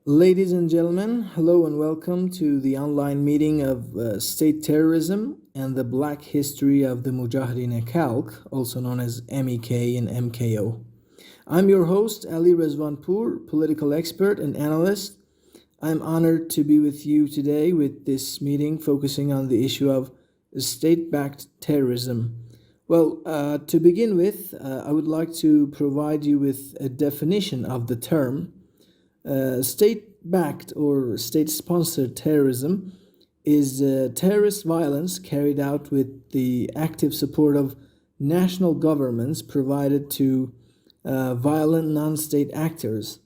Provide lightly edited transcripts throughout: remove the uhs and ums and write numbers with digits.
Ladies and gentlemen, hello and welcome to the online meeting of State Terrorism and the Black History of the Mujahideen-e Khalq, also known as MEK and MKO. I'm your host, Ali Rezvanpour, political expert and analyst. I'm honored to be with you today with this meeting focusing on the issue of state-backed terrorism. Well, to begin with, I would like to provide you with a definition of the term. State-backed or state-sponsored terrorism is terrorist violence carried out with the active support of national governments provided to violent non-state actors.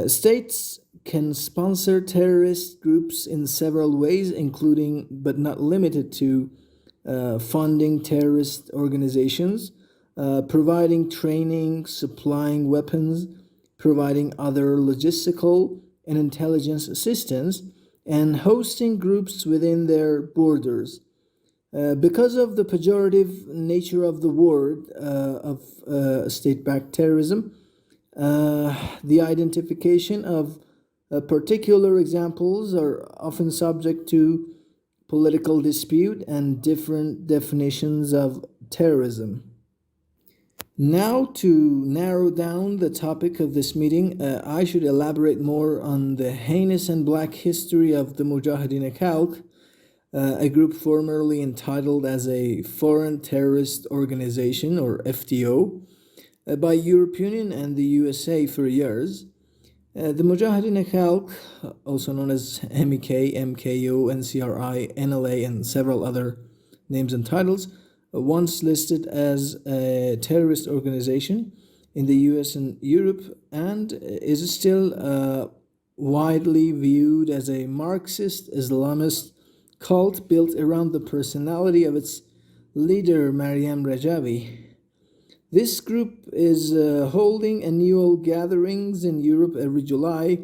States can sponsor terrorist groups in several ways, including but not limited to funding terrorist organizations, providing training, supplying weapons, providing other logistical and intelligence assistance, and hosting groups within their borders. Because of the pejorative nature of the word of state-backed terrorism, the identification of particular examples are often subject to political dispute and different definitions of terrorism. Now, to narrow down the topic of this meeting, I should elaborate more on the heinous and black history of the Mujahideen-e Khalq, a group formerly entitled as a Foreign Terrorist Organization, or FTO, by European and the USA for years. The Mujahideen-e Khalq, also known as MEK, MKO, NCRI, NLA, and several other names and titles, once listed as a terrorist organization in the US and Europe, and is still widely viewed as a Marxist Islamist cult built around the personality of its leader, Maryam Rajavi. This group is holding annual gatherings in Europe every July,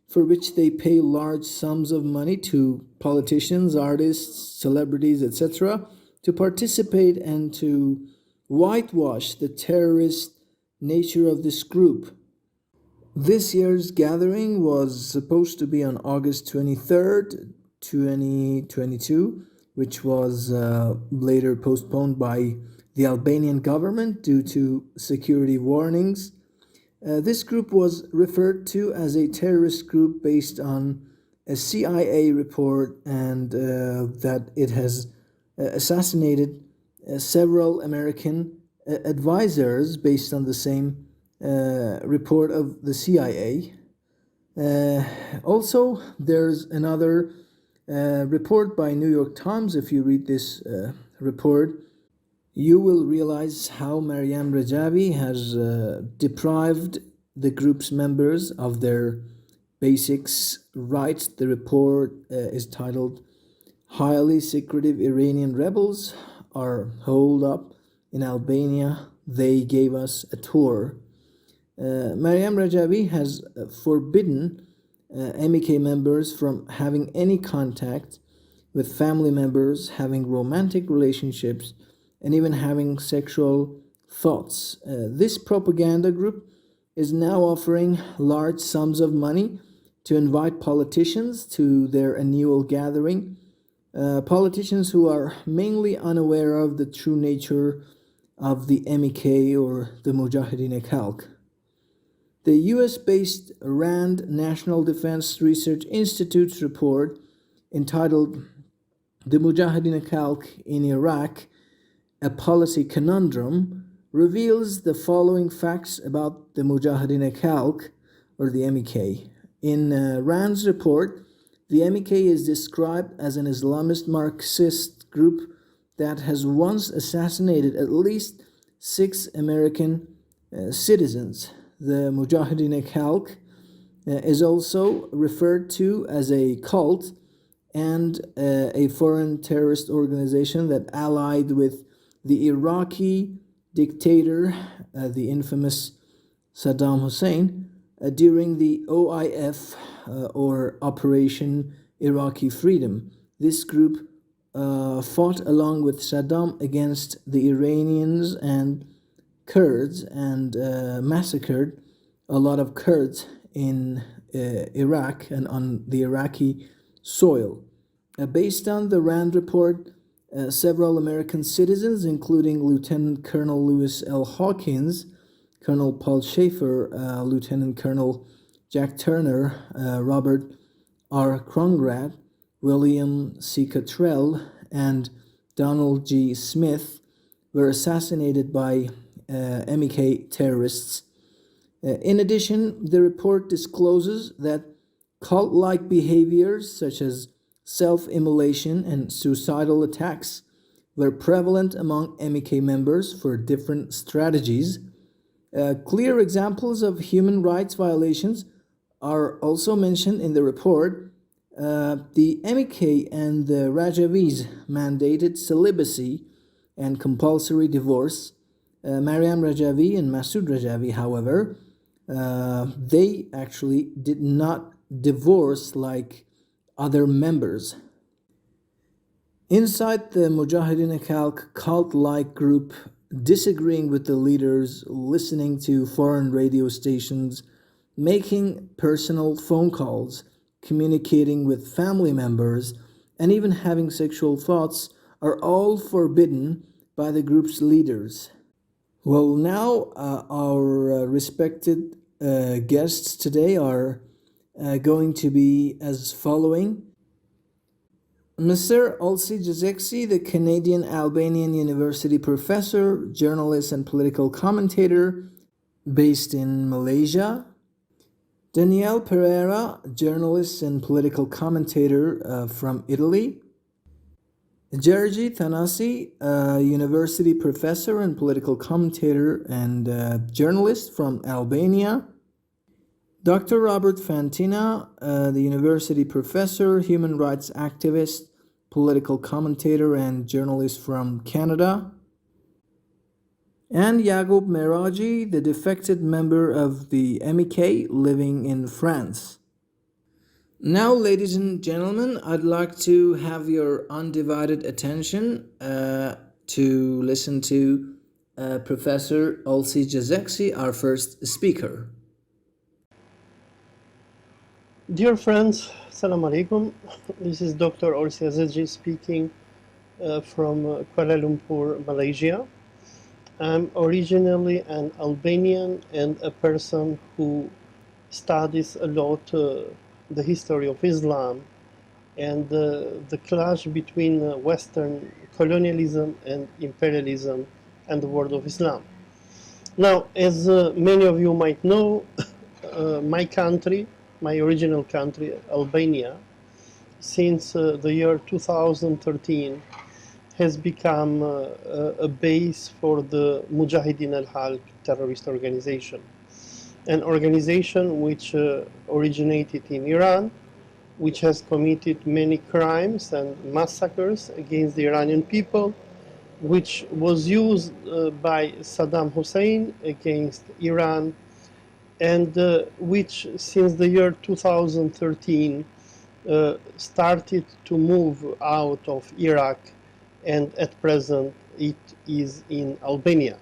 for which they pay large sums of money to politicians, artists, celebrities, etc., to participate and to whitewash the terrorist nature of this group. This year's gathering was supposed to be on August 23rd, 2022, which was later postponed by the Albanian government due to security warnings. This group was referred to as a terrorist group based on a CIA report, and that it has assassinated several American advisors based on the same report of the CIA. Also, there's another report by New York Times. If you read this report, you will realize how Maryam Rajavi has deprived the group's members of their basics rights. The report is titled "Highly Secretive Iranian Rebels Are Holed Up in Albania. They Gave Us a Tour." Maryam Rajavi has forbidden MEK members from having any contact with family members, having romantic relationships, and even having sexual thoughts. This propaganda group is now offering large sums of money to invite politicians to their annual gathering. Politicians who are mainly unaware of the true nature of the MEK or the Mujahideen-e Khalq. The US-based RAND National Defense Research Institute's report entitled "The Mujahideen-e Khalq in Iraq, a Policy Conundrum," reveals the following facts about the Mujahideen-e Khalq or the MEK. In RAND's report, the MEK is described as an Islamist Marxist group that has once assassinated at least 6 American citizens. The Mujahideen-e Khalq is also referred to as a cult and a foreign terrorist organization that allied with the Iraqi dictator, the infamous Saddam Hussein, during the OIF or Operation Iraqi Freedom. This group fought along with Saddam against the Iranians and Kurds and massacred a lot of Kurds in Iraq and on the Iraqi soil. Based on the RAND report, several American citizens, including Lieutenant Colonel Lewis L. Hawkins, Colonel Paul Schaefer, Lieutenant Colonel Jack Turner, Robert R. Krongrad, William C. Cottrell, and Donald G. Smith, were assassinated by MEK terrorists. In addition, the report discloses that cult-like behaviors such as self-immolation and suicidal attacks were prevalent among MEK members for different strategies. Clear examples of human rights violations are also mentioned in the report. The MEK and the Rajavis mandated celibacy and compulsory divorce. Maryam Rajavi and Masood Rajavi, however, they actually did not divorce like other members. Inside the Mujahedin-e Khalq cult-like group, disagreeing with the leaders, listening to foreign radio stations, making personal phone calls, communicating with family members, and even having sexual thoughts are all forbidden by the group's leaders. Well, now our respected guests today are going to be as following. Mr. Olsi Jazeksi, the Canadian Albanian University professor, journalist, and political commentator based in Malaysia. Danielle Pereira, journalist and political commentator from Italy. Georgi Thanasi, university professor and political commentator and journalist from Albania. Dr. Robert Fantina, the university professor, human rights activist, political commentator, and journalist from Canada. And Yaqub Meraji, the defected member of the MEK living in France. Now, ladies and gentlemen, I'd like to have your undivided attention to listen to Professor Olsi Jazeksi, our first speaker. Dear friends, Assalamu alaikum. This is Dr. Olsi Jazeksi speaking from Kuala Lumpur, Malaysia. I'm originally an Albanian and a person who studies a lot the history of Islam and the clash between Western colonialism and imperialism and the world of Islam. Now, as many of you might know, my country, my original country, Albania, since the year 2013 has become a base for the Mujahideen al-Khalq terrorist organization. An organization which originated in Iran, which has committed many crimes and massacres against the Iranian people, which was used by Saddam Hussein against Iran, and which since the year 2013 started to move out of Iraq, and at present it is in Albania.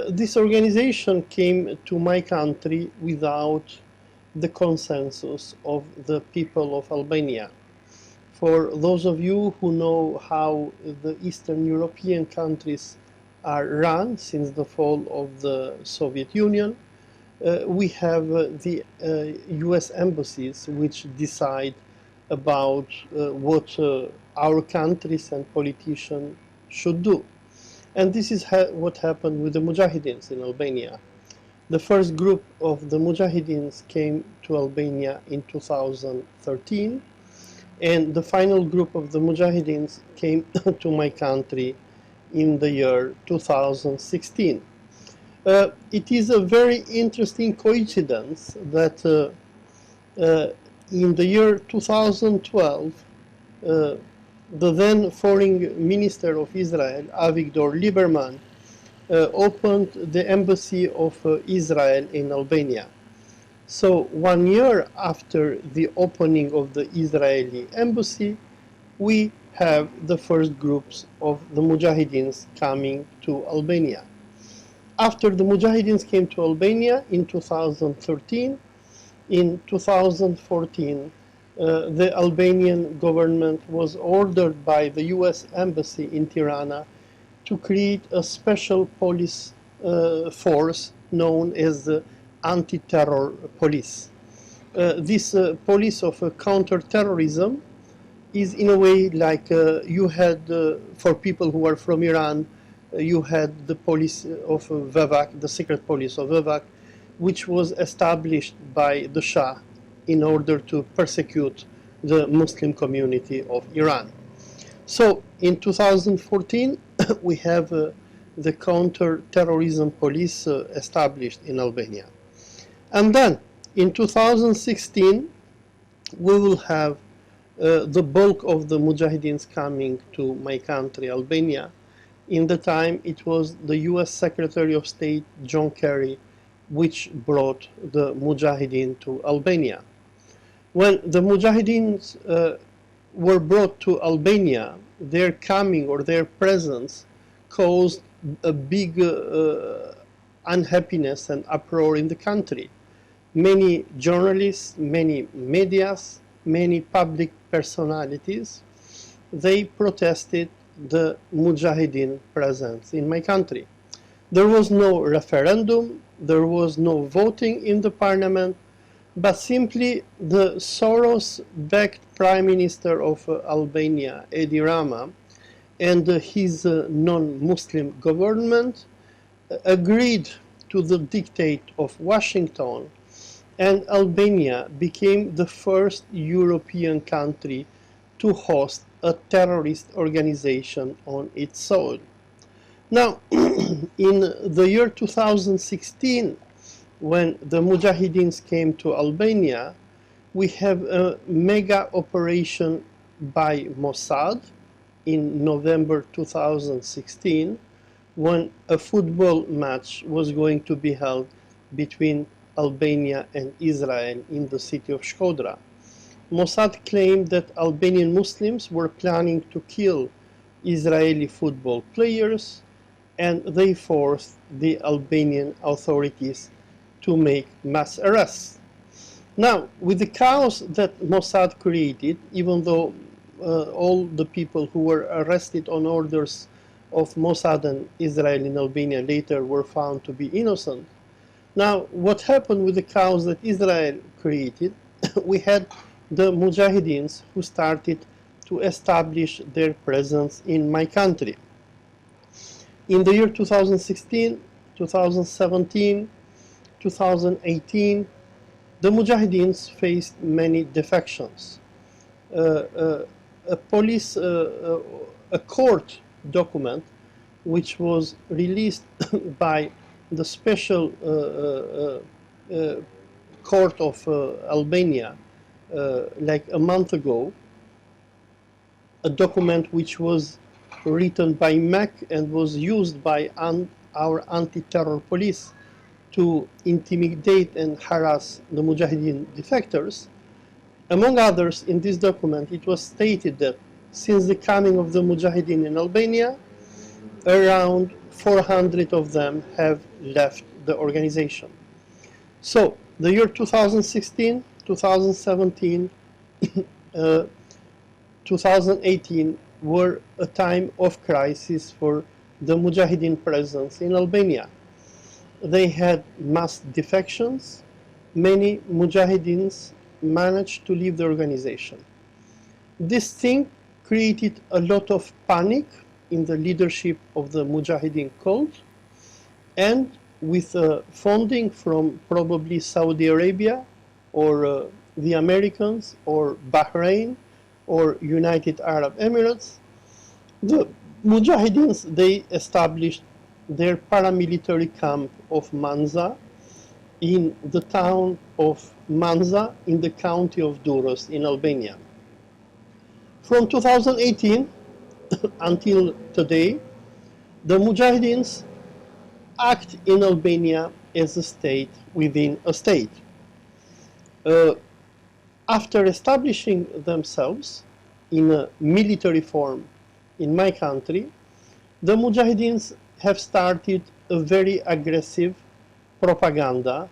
This organization came to my country without the consensus of the people of Albania. For those of you who know how the Eastern European countries are run since the fall of the Soviet Union, we have the US embassies which decide about what our countries and politicians should do. And this is what happened with the Mujahideens in Albania. The first group of the Mujahideens came to Albania in 2013, and the final group of the Mujahideens came to my country in the year 2016. It is a very interesting coincidence that in the year 2012, the then foreign minister of Israel, Avigdor Lieberman, opened the embassy of Israel in Albania. So 1 year after the opening of the Israeli embassy, we have the first groups of the Mujahideens coming to Albania. After the Mujahideens came to Albania in 2013, in 2014, the Albanian government was ordered by the US Embassy in Tirana to create a special police force known as the Anti-Terror Police. This police of counter-terrorism is in a way like you had, for people who are from Iran, you had the police of Vivak, the secret police of Vivak, which was established by the Shah in order to persecute the Muslim community of Iran. So in 2014, we have the counter-terrorism police established in Albania. And then in 2016, we will have the bulk of the Mujahideens coming to my country, Albania. In the time, it was the US Secretary of State, John Kerry, which brought the Mujahideen to Albania. When the Mujahideens were brought to Albania, their coming or their presence caused a big unhappiness and uproar in the country. Many journalists, many medias, many public personalities, they protested the Mujahideen presence in my country. There was no referendum, there was no voting in the parliament, but simply the Soros-backed Prime Minister of Albania, Edi Rama, and his non-Muslim government agreed to the dictate of Washington, and Albania became the first European country to host a terrorist organization on its soil. Now, in the year 2016, when the Mujahideens came to Albania, we have a mega operation by Mossad in November 2016, when a football match was going to be held between Albania and Israel in the city of Shkodra. Mossad claimed that Albanian Muslims were planning to kill Israeli football players, and they forced the Albanian authorities to make mass arrests. Now, with the chaos that Mossad created, even though all the people who were arrested on orders of Mossad and Israel in Albania later were found to be innocent. Now, what happened with the chaos that Israel created, we had the Mujahideens who started to establish their presence in my country. In the year 2016, 2017, 2018, the Mujahideens faced many defections. A court document which was released by the special court of Albania like a month ago, a document which was written by MEC and was used by our anti-terror police to intimidate and harass the Mujahideen defectors. Among others, in this document, it was stated that since the coming of the Mujahideen in Albania, around 400 of them have left the organization. So, the year 2016, 2017, 2018 were a time of crisis for the Mujahideen presence in Albania. They had mass defections. Many Mujahideens managed to leave the organization. This thing created a lot of panic in the leadership of the Mujahideen cult, and with funding from probably Saudi Arabia or the Americans or Bahrain or United Arab Emirates, the Mujahideens, they established their paramilitary camp of Manza in the town of Manza in the county of Durrës in Albania. From 2018 until today, the Mujahideens act in Albania as a state within a state. After establishing themselves in a military form in my country, the Mujahideens have started a very aggressive propaganda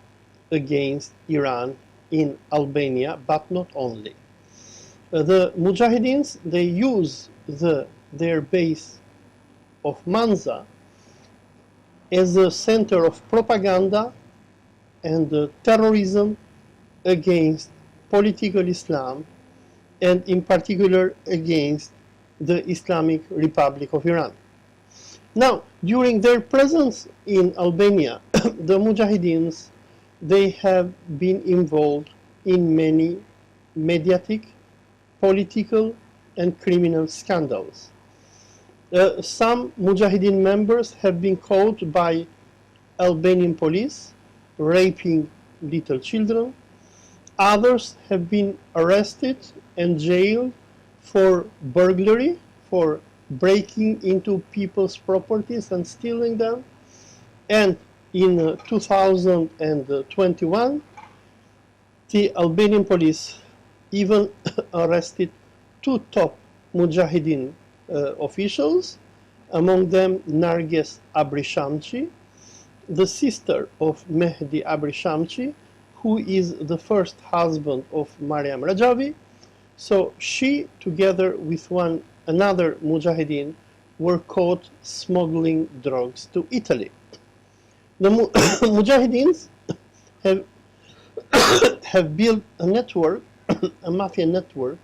against Iran in Albania, but not only. The Mujahideens, they use their base of Manza as a center of propaganda and terrorism against political Islam, and in particular against the Islamic Republic of Iran. Now, during their presence in Albania, the Mujahideens, they have been involved in many mediatic, political, and criminal scandals. Some Mujahideen members have been caught by Albanian police raping little children. Others have been arrested and jailed for burglary, for breaking into people's properties and stealing them. And in 2021, the Albanian police even arrested two top Mujahideen officials, among them Narges Abrishamchi, the sister of Mehdi Abrishamchi, who is the first husband of Mariam Rajavi. So she, together with another Mujahideen, were caught smuggling drugs to Italy. The Mujahideens have built a network, a mafia network,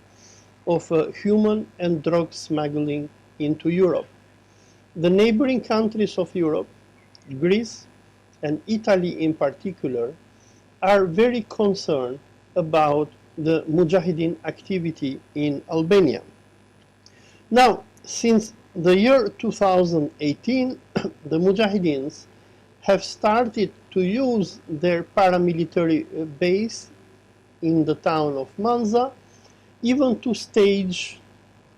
of human and drug smuggling into Europe. The neighboring countries of Europe, Greece and Italy in particular, are very concerned about the Mujahideen activity in Albania. Now, since the year 2018, the Mujahideens have started to use their paramilitary base in the town of Manza, even to stage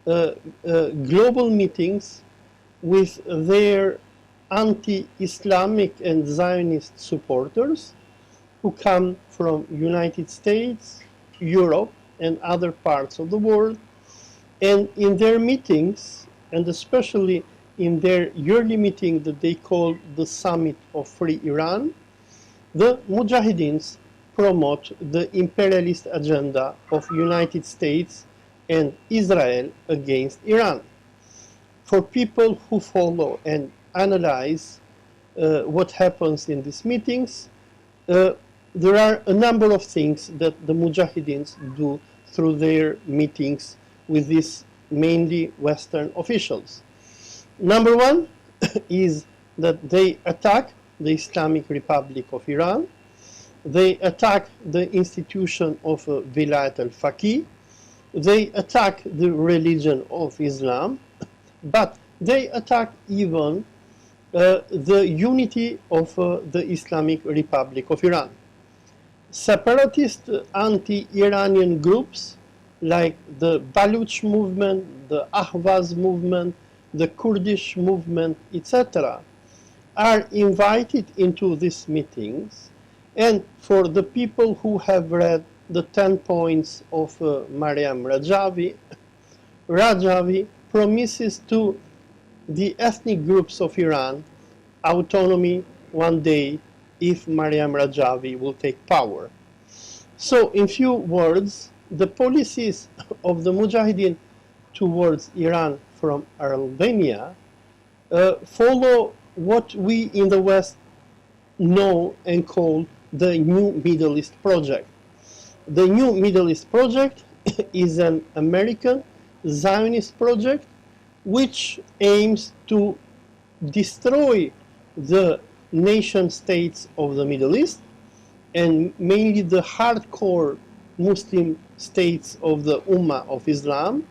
global meetings with their anti-Islamic and Zionist supporters who come from United States, Europe, and other parts of the world. And in their meetings, and especially in their yearly meeting that they call the Summit of Free Iran, the Mujahideens promote the imperialist agenda of United States and Israel against Iran. For people who follow and analyze what happens in these meetings, there are a number of things that the Mujahideens do through their meetings with these mainly Western officials. Number one is that they attack the Islamic Republic of Iran. They attack the institution of Vilayat al-Faqih. They attack the religion of Islam, but they attack even the unity of the Islamic Republic of Iran. Separatist anti-Iranian groups like the Baluch movement, the Ahvaz movement, the Kurdish movement, etc., are invited into these meetings. And for the people who have read the 10 points of Mariam Rajavi, Rajavi promises to the ethnic groups of Iran autonomy one day if Mariam Rajavi will take power. So, in few words, the policies of the Mujahideen towards Iran from Albania follow what we in the West know and call the New Middle East Project. The New Middle East Project is an American Zionist project which aims to destroy the nation states of the Middle East, and mainly the hardcore Muslim states of the Ummah of Islam,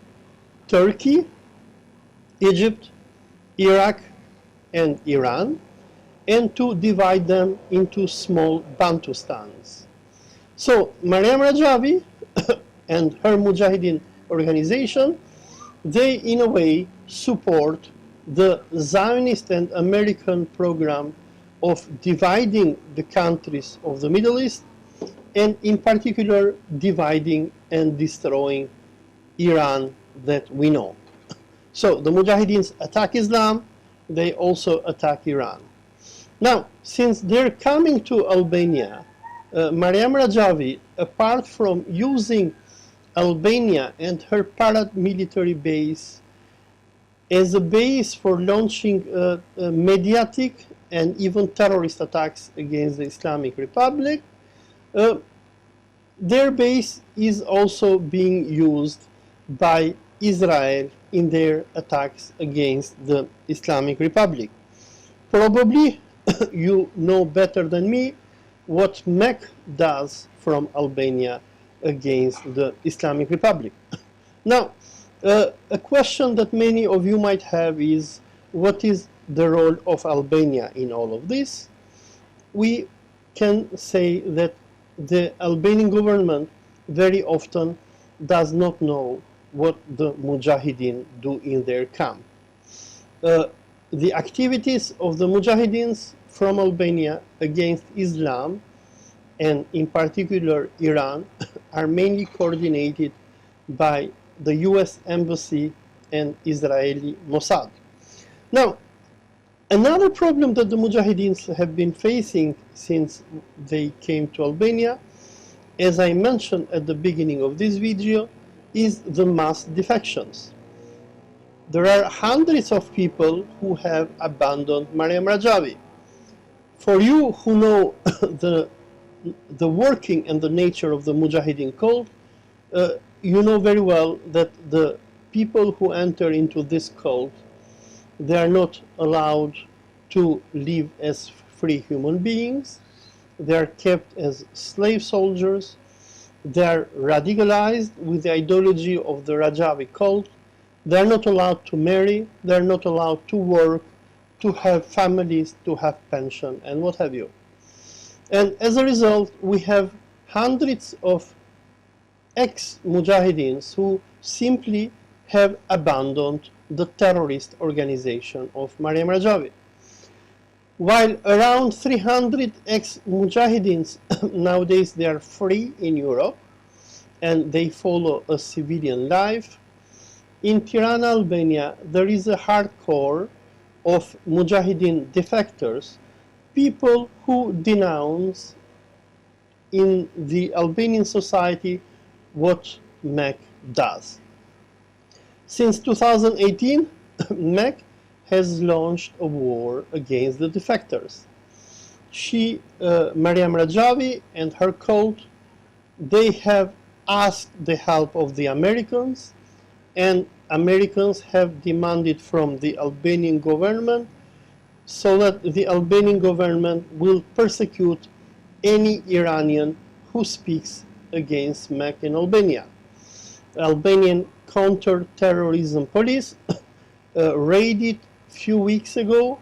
Turkey, Egypt, Iraq, and Iran, and to divide them into small Bantustans. So Mariam Rajavi and her Mujahideen organization, they in a way support the Zionist and American program of dividing the countries of the Middle East, and in particular dividing and destroying Iran that we know. So the Mujahideens attack Islam, they also attack Iran. Now, since they're coming to Albania Mariam Rajavi, apart from using Albania and her paramilitary base as a base for launching mediatic and even terrorist attacks against the Islamic Republic, their base is also being used by Israel in their attacks against the Islamic Republic. Probably you know better than me what MEC does from Albania against the Islamic Republic. Now, a question that many of you might have is, what is the role of Albania in all of this? We can say that the Albanian government very often does not know what the Mujahideen do in their camp. The activities of the Mujahideens from Albania against Islam, and in particular Iran, are mainly coordinated by the US Embassy and Israeli Mossad. Now, another problem that the Mujahideens have been facing since they came to Albania, as I mentioned at the beginning of this video, is the mass defections. There are hundreds of people who have abandoned Mariam Rajavi. For you who know the working and the nature of the Mujahideen cult, you know very well that the people who enter into this cult, they are not allowed to live as free human beings. They are kept as slave soldiers. They are radicalized with the ideology of the Rajavi cult. They are not allowed to marry. They are not allowed to work, to have families, to have pension, and what have you. And as a result, we have hundreds of ex-Mujahideens who simply have abandoned the terrorist organization of Mariam Rajavi. While around 300 ex-Mujahideens nowadays, they are free in Europe and they follow a civilian life, in Tirana, Albania, there is a hardcore of Mujahideen defectors, people who denounce in the Albanian society what MEC does. Since 2018, MEC has launched a war against the defectors. Mariam Rajavi and her cult, they have asked the help of the Americans, and Americans have demanded from the Albanian government so that the Albanian government will persecute any Iranian who speaks against MEC in Albania. Albanian counter-terrorism police raided a few weeks ago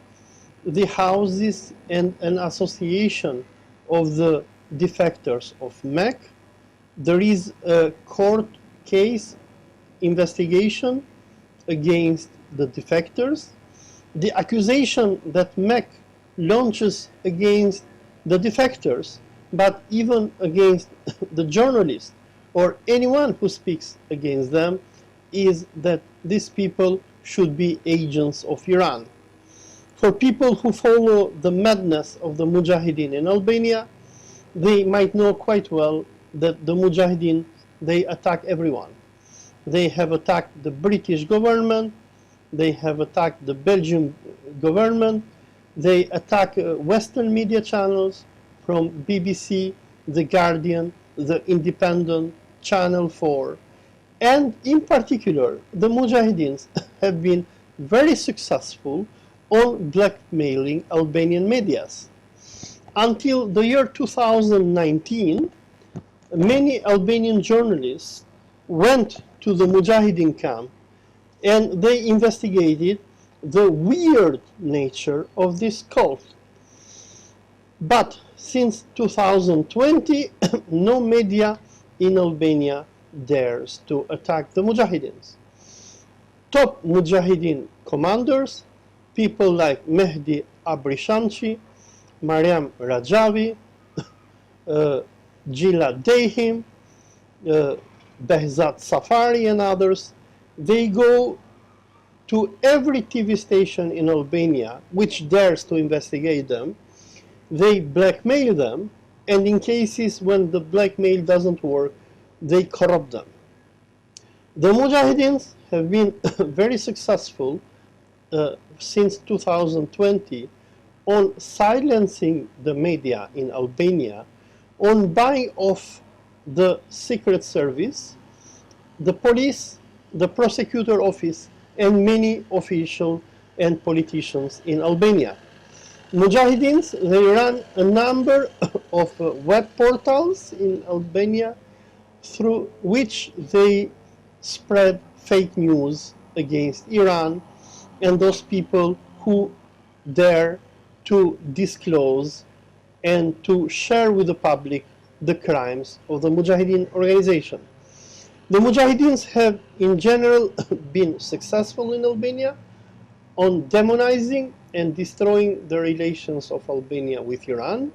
the houses and an association of the defectors of MEC. There is a court case investigation against the defectors. The accusation that MEC launches against the defectors, but even against the journalists or anyone who speaks against them, is that these people should be agents of Iran. For people who follow the madness of the Mujahideen in Albania, they might know quite well that the Mujahideen, they attack everyone. They have attacked the British government, they have attacked the Belgian government, they attack Western media channels from BBC, The Guardian, The Independent, Channel 4. And in particular, the Mujahideens have been very successful on blackmailing Albanian medias. Until the year 2019, many Albanian journalists went to the Mujahideen camp and they investigated the weird nature of this cult. But since 2020, no media in Albania dares to attack the Mujahideens. Top Mujahideen commanders, people like Mehdi Abrishamchi, Mariam Rajavi, Gjila Dehim, Behzat Safari and others, they go to every TV station in Albania which dares to investigate them. They blackmail them, and in cases when the blackmail doesn't work, they corrupt them. The Mujahideens have been very successful since 2020 on silencing the media in Albania, on buying off the secret service, the police, the prosecutor office, and many officials and politicians in Albania. Mujahideens, they run a number of web portals in Albania through which they spread fake news against Iran and those people who dare to disclose and to share with the public the crimes of the Mujahideen organization. The Mujahideens have in general been successful in Albania on demonizing and destroying the relations of Albania with Iran,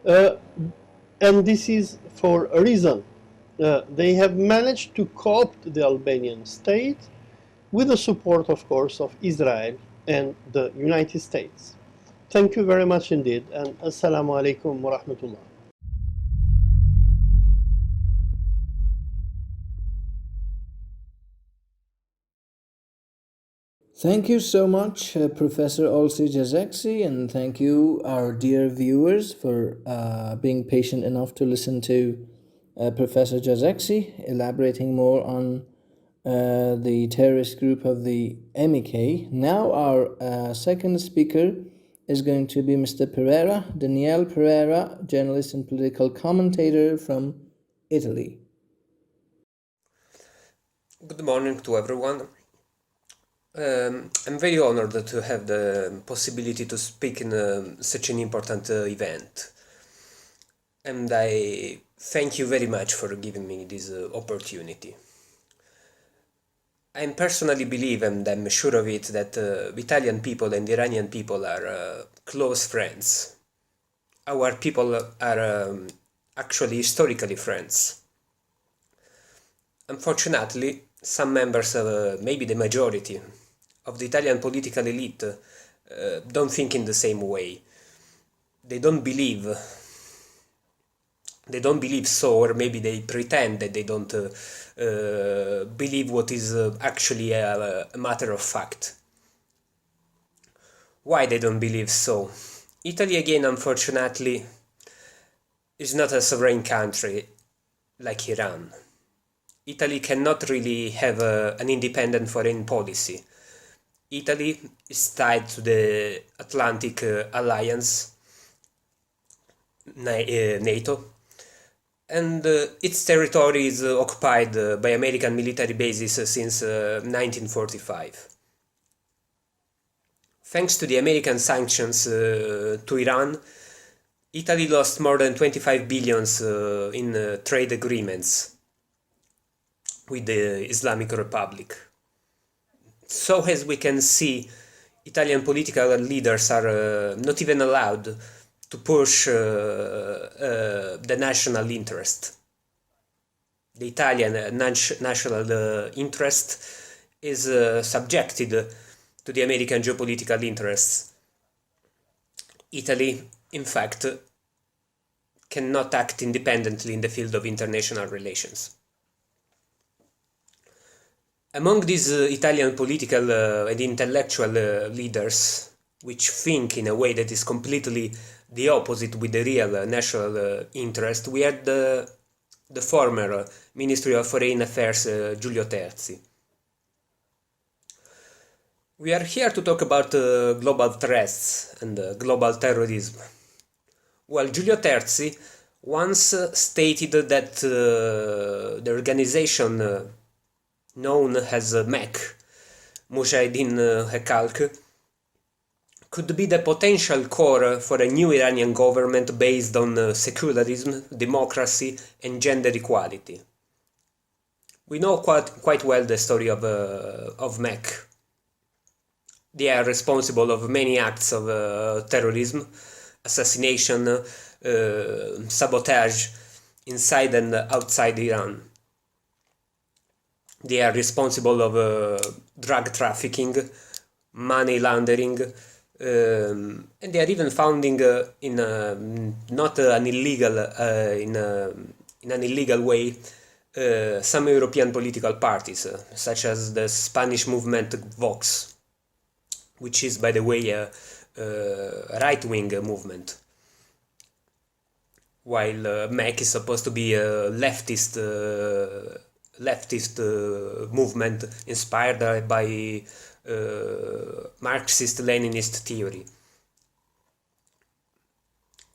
and this is for a reason. They have managed to co-opt the Albanian state with the support, of course, of Israel and the United States. Thank you very much indeed, and Assalamu alaikum wa rahmatullah. Thank you so much, Professor Olsi Jazeksi, and thank you, our dear viewers, for being patient enough to listen to Professor Jazeksi elaborating more on the terrorist group of the MEK. Now our second speaker is going to be Mr. Pereira, Daniele Pereira, journalist and political commentator from Italy. Good morning to everyone. I'm very honored to have the possibility to speak in such an important event. And I thank you very much for giving me this opportunity. I personally believe, and I'm sure of it, that Italian people and Iranian people are close friends. Our people are actually historically friends. Unfortunately, some members of maybe the majority of the Italian political elite don't think in the same way. They don't believe so, or maybe they pretend that they don't believe what is actually a matter of fact. Why they don't believe so? Italy, again, unfortunately, is not a sovereign country like Iran. Italy cannot really have an independent foreign policy. Italy is tied to the Atlantic Alliance, NATO, and its territory is occupied by American military bases since 1945. Thanks to the American sanctions to Iran, Italy lost more than 25 billions in trade agreements with the Islamic Republic. So as we can see, Italian political leaders are not even allowed to push the national interest. The Italian national interest is subjected to the American geopolitical interests. Italy, in fact, cannot act independently in the field of international relations. Among these Italian political and intellectual leaders, which think in a way that is completely the opposite with the real national interest, we had the former Ministry of Foreign Affairs, Giulio Terzi. We are here to talk about global threats and global terrorism. Well, Giulio Terzi once stated that the organization known as MEK, Mujahedin-e Khalq, could be the potential core for a new Iranian government based on secularism, democracy, and gender equality. We know quite well the story of MEK. They are responsible of many acts of terrorism, assassination, sabotage inside and outside Iran. They are responsible of drug trafficking, money laundering, and they are even founding in not an illegal in an illegal way some European political parties, such as the Spanish movement Vox, which is, by the way, a right-wing movement, while MEC is supposed to be a leftist movement inspired by Marxist-Leninist theory.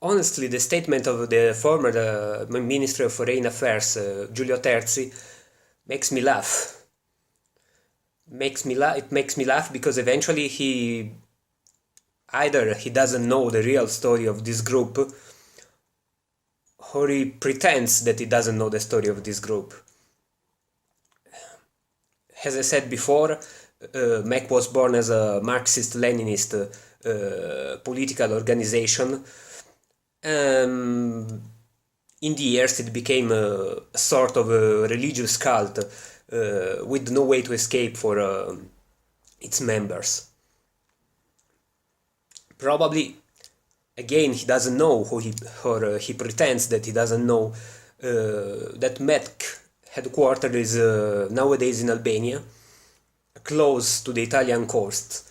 Honestly, the statement of the former Minister of Foreign Affairs, Giulio Terzi, makes me laugh. It makes me laugh because eventually either he doesn't know the real story of this group, or he pretends that he doesn't know the story of this group. As I said before, MEC was born as a Marxist-Leninist political organization. In the years it became a sort of a religious cult with no way to escape for its members. Probably, again, he doesn't know, or he pretends that he doesn't know that MEC headquarters is nowadays in Albania, close to the Italian coast.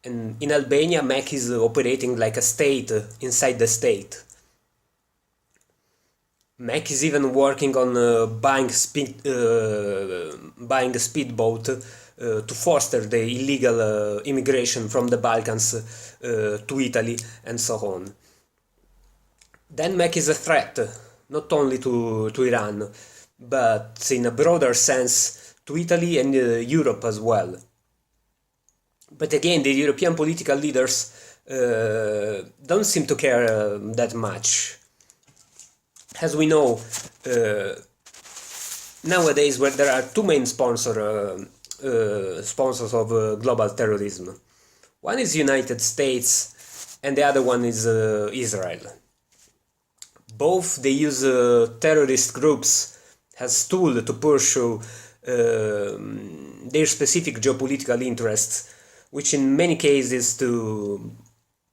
And in Albania, MEC is operating like a state inside the state. MEC is even working on buying a speedboat to foster the illegal immigration from the Balkans to Italy and so on. Then MEC is a threat, not only to Iran, but in a broader sense to Italy and Europe as well. But again, the European political leaders don't seem to care that much. As we know, nowadays where there are two main sponsors of global terrorism. One is United States and the other one is Israel. Both they use terrorist groups as tool to pursue their specific geopolitical interests, which in many cases to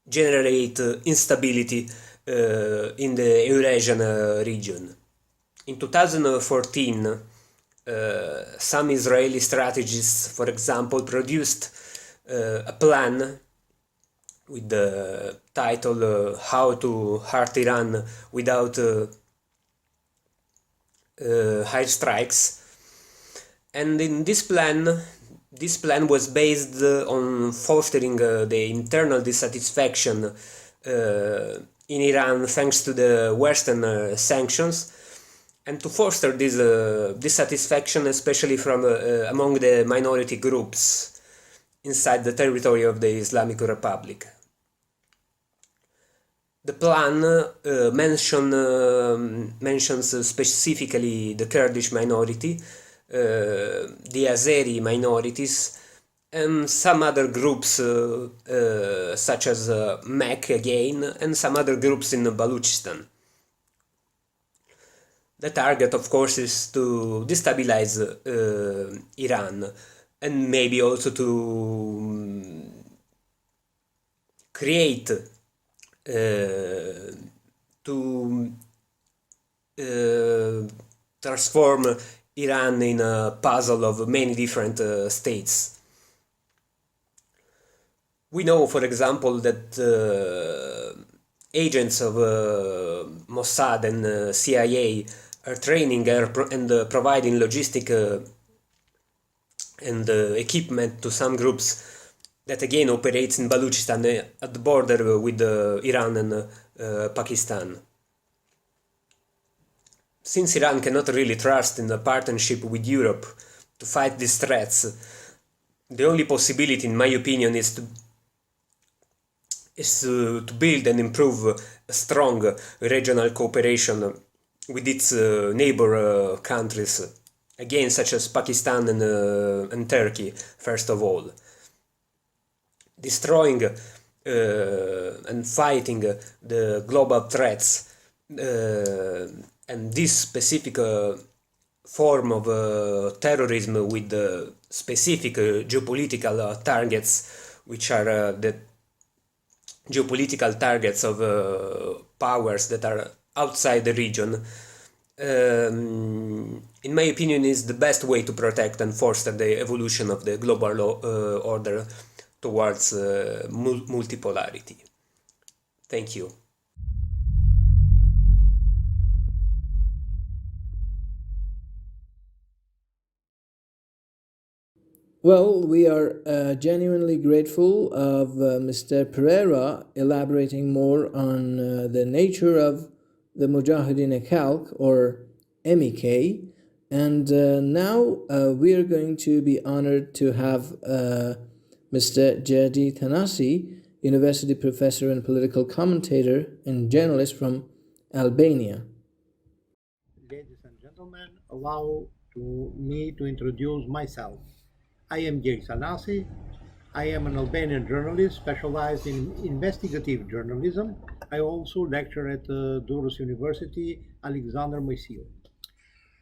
generate instability in the Eurasian region. In 2014, some Israeli strategists, for example, produced a plan with the title How to Hurt Iran Without Airstrikes. And in this plan was based on fostering the internal dissatisfaction in Iran thanks to the Western sanctions, and to foster this dissatisfaction especially from among the minority groups inside the territory of the Islamic Republic. The plan mentions specifically the Kurdish minority, the Azeri minorities, and some other groups such as MEC again, and some other groups in Baluchistan. The target, of course, is to destabilize Iran, and maybe also to create transform Iran in a puzzle of many different states. We know, for example, that agents of Mossad and CIA are training and providing logistic and equipment to some groups that again operates in Baluchistan at the border with Iran and Pakistan. Since Iran cannot really trust in a partnership with Europe to fight these threats, the only possibility, in my opinion, is to build and improve a strong regional cooperation with its neighbor countries, again such as Pakistan and Turkey, first of all. Destroying and fighting the global threats and this specific form of terrorism with specific geopolitical targets, which are the geopolitical targets of powers that are outside the region, in my opinion, is the best way to protect and foster the evolution of the global order towards multipolarity. Thank you. Well, we are genuinely grateful of Mr. Pereira elaborating more on the nature of the Mujahedin-e Khalq, or MEK. And now we are going to be honored to have Mr. Jadi Thanasi, university professor and political commentator and journalist from Albania. Ladies and gentlemen, allow me to introduce myself. I am Geri Sanasi. I am an Albanian journalist specialized in investigative journalism. I also lecture at Durrës University, Alexander Moisiu.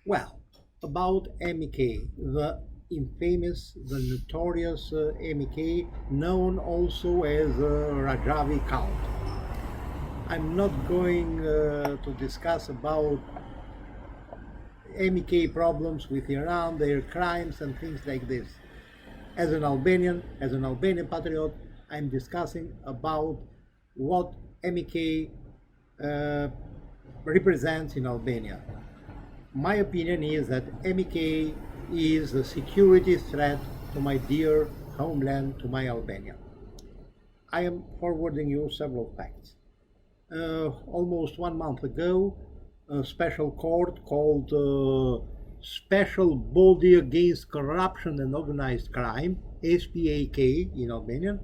Well, about MEK, the infamous, the notorious MEK, known also as Rajavi cult. I'm not going to discuss about MEK problems with Iran, their crimes and things like this. As an Albanian patriot, I'm discussing about what MEK represents in Albania. My opinion is that MEK is a security threat to my dear homeland, to my Albania. I am forwarding you several facts. Almost 1 month ago, a special court called Special Body Against Corruption and Organized Crime, SPAK in Albanian,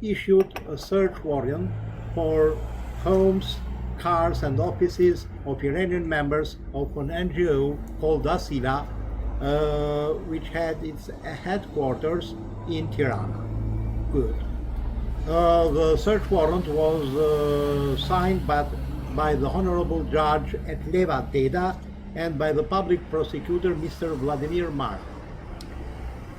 issued a search warrant for homes, cars and offices of Iranian members of an NGO called Asila, which had its headquarters in Tirana. Good. The search warrant was signed by the Honorable Judge Etleva Deda and by the public prosecutor, Mr. Vladimir Mar.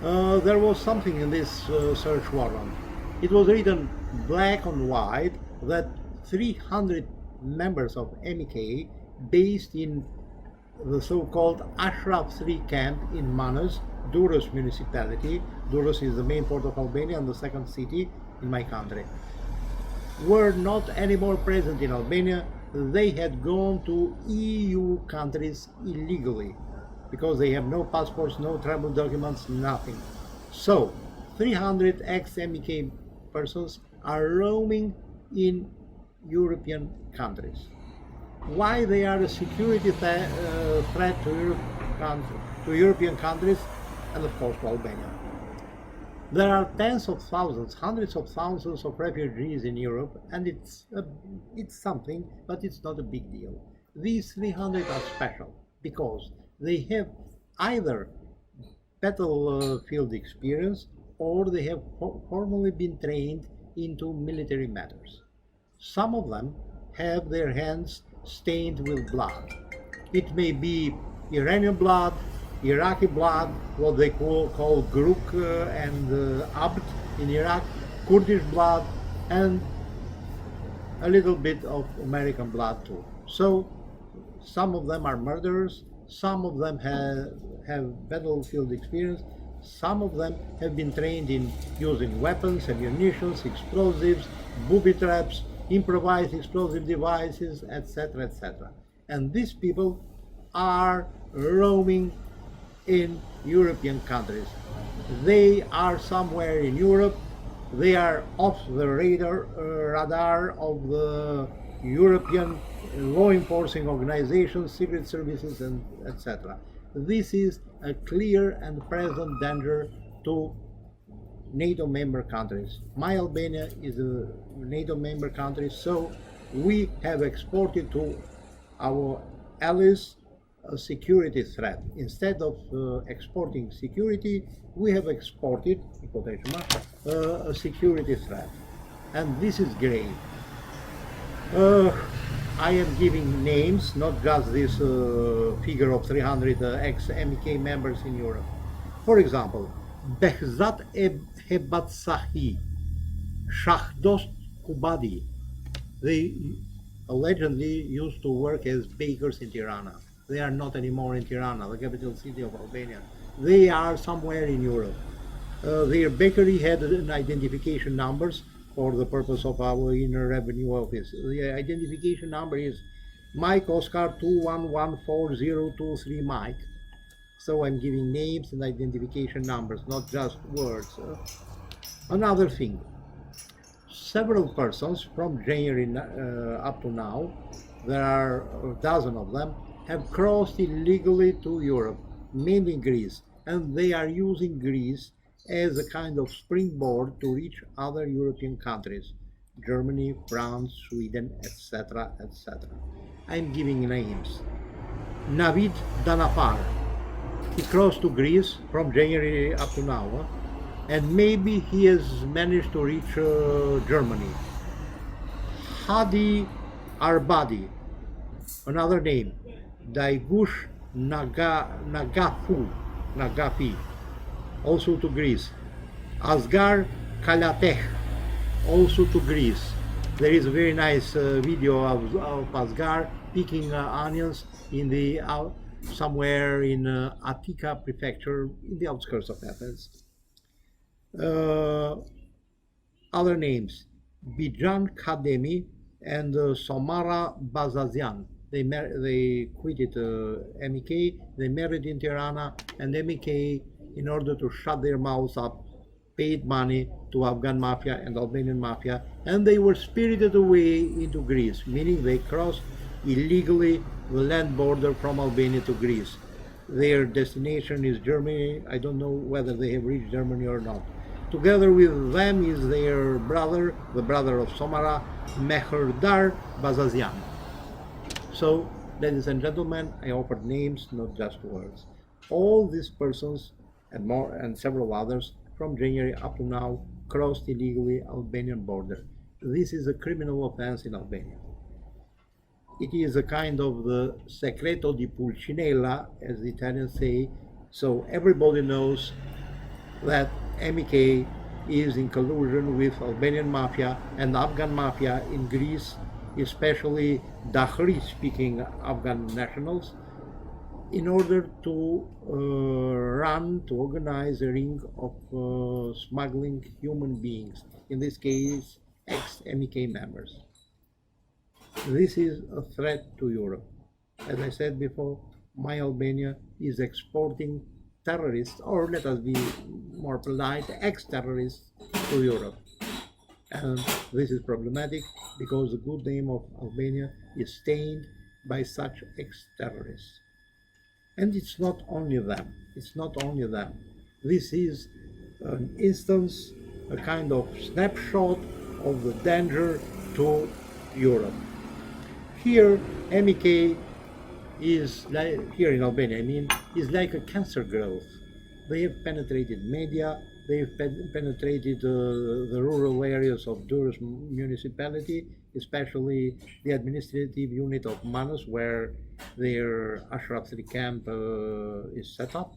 There was something in this search warrant. It was written black on white that 300 members of MEK, based in the so-called Ashraf 3 camp in Manas, Durrës municipality. Durrës is the main port of Albania and the second city in my country, were not anymore present in Albania. They had gone to EU countries illegally because they have no passports, no travel documents, nothing. So 300 ex-MEK persons are roaming in European countries. Why they are a security threat to European countries and of course to Albania? There are tens of thousands, hundreds of thousands of refugees in Europe, and it's something, but it's not a big deal. These 300 are special because they have either battlefield experience or they have formally been trained into military matters. Some of them have their hands stained with blood. It may be Iranian blood, Iraqi blood, what they call Guruk and Abd in Iraq, Kurdish blood, and a little bit of American blood too. So some of them are murderers, some of them have battlefield experience, some of them have been trained in using weapons, ammunition, explosives, booby traps, improvised explosive devices, etc., etc. And these people are roaming in European countries. They are somewhere in Europe. They are off the radar of the European law enforcing organizations, secret services, and etc. This is a clear and present danger to NATO member countries. My Albania is a NATO member country, so we have exported to our allies a security threat. Instead of exporting security, we have exported a security threat. And this is grave. I am giving names, not just this figure of 300 ex-MEK members in Europe. For example, Behzat Hebatsahi, Shahdost Kubadi. They allegedly used to work as bakers in Tirana. They are not anymore in Tirana, the capital city of Albania. They are somewhere in Europe. Their bakery had identification numbers for the purpose of our Inner Revenue Office. The identification number is Mike Oscar 2114023 Mike. So I'm giving names and identification numbers, not just words. Another thing, several persons from January up to now, there are a dozen of them, have crossed illegally to Europe, mainly Greece, and they are using Greece as a kind of springboard to reach other European countries, Germany, France, Sweden, etc., etc. I'm giving names. Navid Danapar, he crossed to Greece from January up to now, and maybe he has managed to reach Germany. Hadi Arbadi, another name, Daigush Nagafi, also to Greece. Asgar Kalatech, also to Greece. There is a very nice video of Asgar picking onions in the somewhere in Attica prefecture, in the outskirts of Athens. Other names, Bijan Kademi and Somara Bazazian. They quitted MEK, they married in Tirana, and MEK, in order to shut their mouths up, paid money to Afghan mafia and Albanian mafia, and they were spirited away into Greece, meaning they crossed illegally the land border from Albania to Greece. Their destination is Germany. I don't know whether they have reached Germany or not. Together with them is their brother, the brother of Somara, Mehrdar Bazazian. So, ladies and gentlemen, I offered names, not just words. All these persons and more and several others from January up to now crossed illegally Albanian border. This is a criminal offense in Albania. It is a kind of the secreto di Pulcinella, as the Italians say, so everybody knows that MEK is in collusion with Albanian mafia and Afghan mafia in Greece, especially Dahri-speaking Afghan nationals, in order to organize a ring of smuggling human beings, in this case, ex-MEK members. This is a threat to Europe. As I said before, my Albania is exporting terrorists, or let us be more polite, ex-terrorists to Europe. And this is problematic because the good name of Albania is stained by such ex-terrorists. And it's not only them. It's not only them. This is an instance, a kind of snapshot of the danger to Europe. Here, MEK is like, here in Albania, I mean, is like a cancer growth. They have penetrated media, they have penetrated the rural areas of Durrës municipality, especially the administrative unit of Manus, where their Ashraf 3 camp is set up.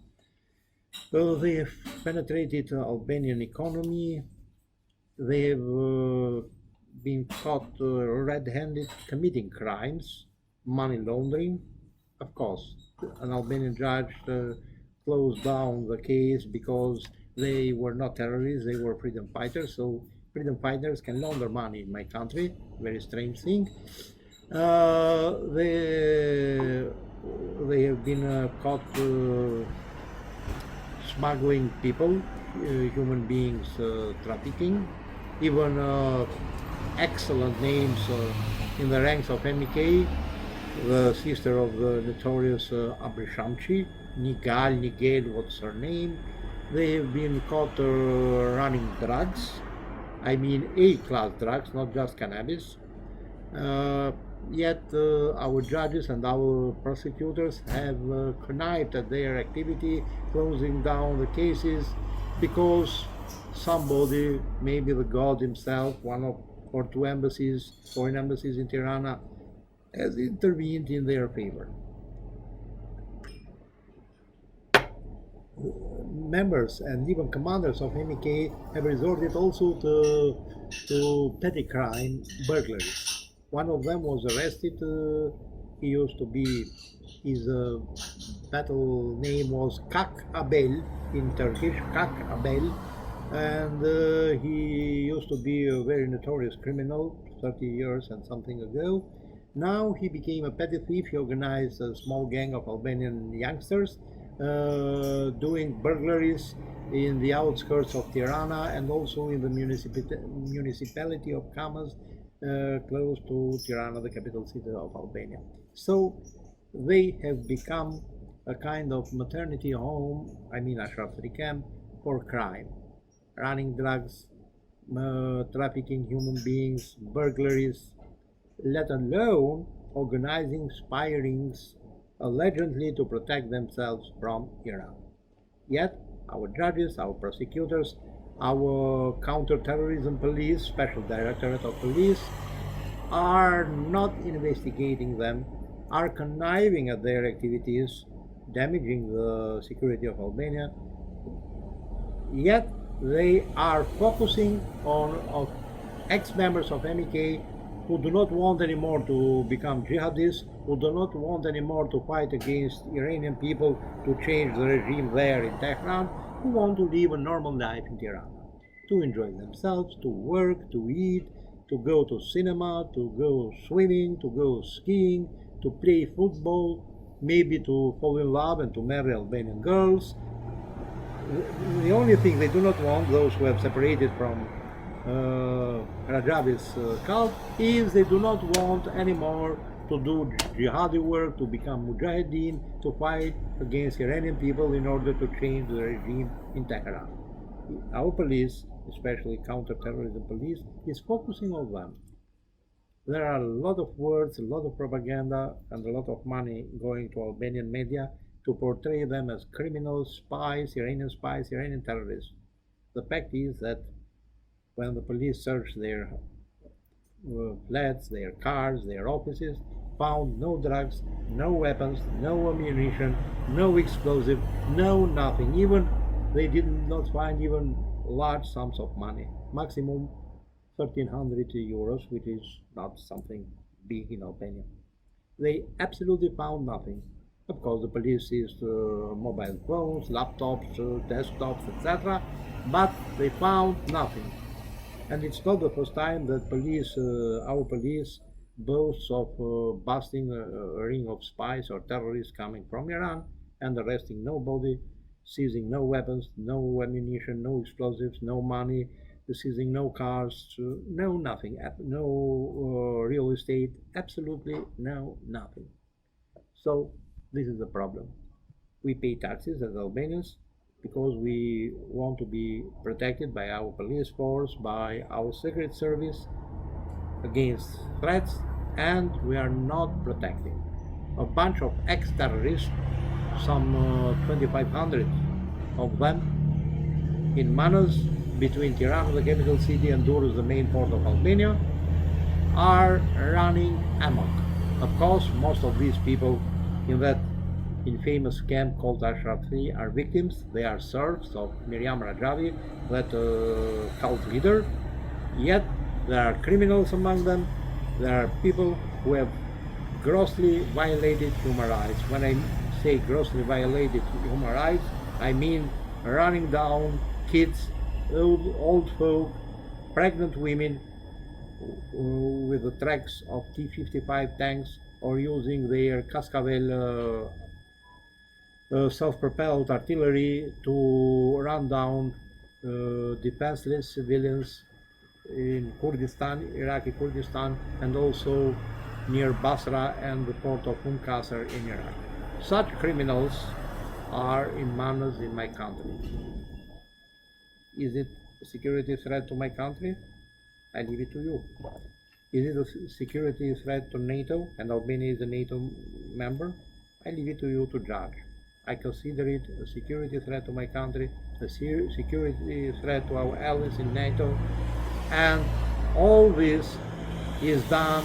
So they have penetrated Albanian economy. They have been caught red-handed committing crimes, money laundering. Of course, an Albanian judge closed down the case because they were not terrorists, they were freedom fighters, so freedom fighters can launder money in my country, very strange thing. They have been caught smuggling people, human beings trafficking, even excellent names in the ranks of MEK, the sister of the notorious Abrishamchi, Nigel, what's her name. They have been caught running drugs, I mean A-class drugs, not just cannabis. Yet our judges and our prosecutors have connived at their activity, closing down the cases because somebody, maybe the god himself, one of or two embassies, foreign embassies in Tirana, has intervened in their favor. members and even commanders of MEK have resorted also to petty crime, burglaries. One of them was arrested. He used to be, his battle name was Khalq in Turkish, Khalq, and he used to be a very notorious criminal 30 years and something ago. Now he became a petty thief. He organized a small gang of Albanian youngsters doing burglaries in the outskirts of Tirana and also in the municipality of Kamas, close to Tirana, the capital city of Albania. So they have become a kind of maternity home, Ashraf camp, for crime, running drugs, trafficking human beings, burglaries, let alone organizing spy rings allegedly to protect themselves from Iran. Yet, our judges, our prosecutors, our counter-terrorism police, special directorate of police, are not investigating them, are conniving at their activities, damaging the security of Albania. Yet, they are focusing on ex-members of MEK who do not want anymore to become jihadists, who do not want anymore to fight against Iranian people to change the regime there in Tehran, who want to live a normal life in Tirana, to enjoy themselves, to work, to eat, to go to cinema, to go swimming, to go skiing, to play football, maybe to fall in love and to marry Albanian girls. The only thing they do not want, those who have separated from Rajavi's cult, is they do not want anymore to do jihadi work, to become Mujahideen, to fight against Iranian people in order to change the regime in Tehran. Our police, especially counter-terrorism police, is focusing on them. There are a lot of words, a lot of propaganda, and a lot of money going to Albanian media to portray them as criminals, spies, Iranian terrorists. The fact is that when the police searched their flats, their cars, their offices, found no drugs, no weapons, no ammunition, no explosive, no nothing. Even they did not find even large sums of money, maximum 1,300 euros, which is not something big in Albania. They absolutely found nothing. Of course, the police seized mobile phones, laptops, desktops, etc., but they found nothing. And it's not the first time that our police boasts of busting a ring of spies or terrorists coming from Iran and arresting nobody, seizing no weapons, no ammunition, no explosives, no money, seizing no cars, no nothing, no real estate, absolutely no nothing. So this is the problem. We pay taxes as Albanians because we want to be protected by our police force, by our secret service against threats, and we are not protecting. A bunch of ex-terrorists, some 2,500 of them, in Manas, between Tirana, the capital city, and Durrës, the main port of Albania, are running amok. Of course, most of these people in that infamous camp called Ashraf are victims. They are serfs of Miriam Rajavi, that cult leader. Yet there are criminals among them. There are people who have grossly violated human rights. When I say grossly violated human rights, I mean running down kids, old folk, pregnant women with the tracks of T-55 tanks, or using their Cascavel self-propelled artillery to run down defenseless civilians in Kurdistan, Iraqi Kurdistan, and also near Basra and the port of Qasr in Iraq. Such criminals are in Manas in my country. Is it a security threat to my country? I leave it to you. Is it a security threat to NATO, and Albania is a NATO member? I leave it to you to judge. I consider it a security threat to my country, a security threat to our allies in NATO, and all this is done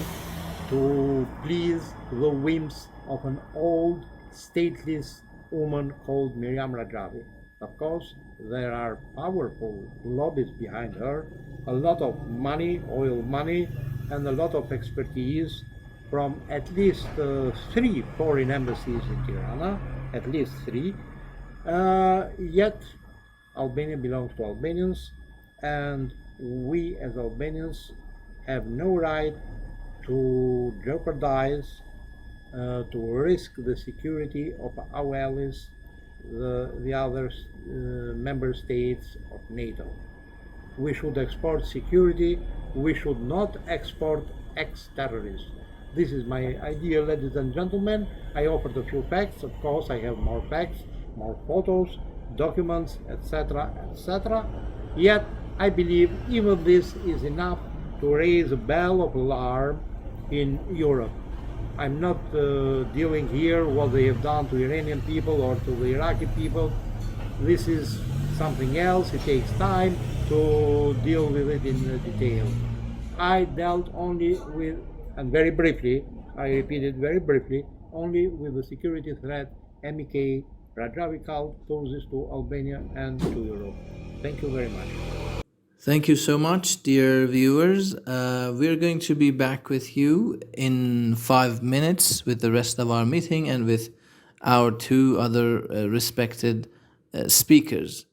to please the whims of an old, stateless woman called Miriam Rajavi. Of course, there are powerful lobbies behind her, a lot of money, oil money, and a lot of expertise from at least 3 foreign embassies in Tirana, at least 3. Yet, Albania belongs to Albanians, and we as Albanians have no right to jeopardize, to risk the security of our allies, the other member states of NATO. We should export security. We should not export ex-terrorists. This is my idea, ladies and gentlemen. I offered a few facts. Of course, I have more facts, more photos, documents, etc., etc. Yet, I believe even this is enough to raise a bell of alarm in Europe. I'm not dealing here what they have done to Iranian people or to the Iraqi people. This is something else. It takes time to deal with it in detail. I dealt only with, and very briefly, I repeat it very briefly, only with the security threat MEK Rajavi Khalq poses to Albania and to Europe. Thank you very much. Thank you so much, dear viewers. We're going to be back with you in 5 minutes with the rest of our meeting and with our 2 other respected speakers.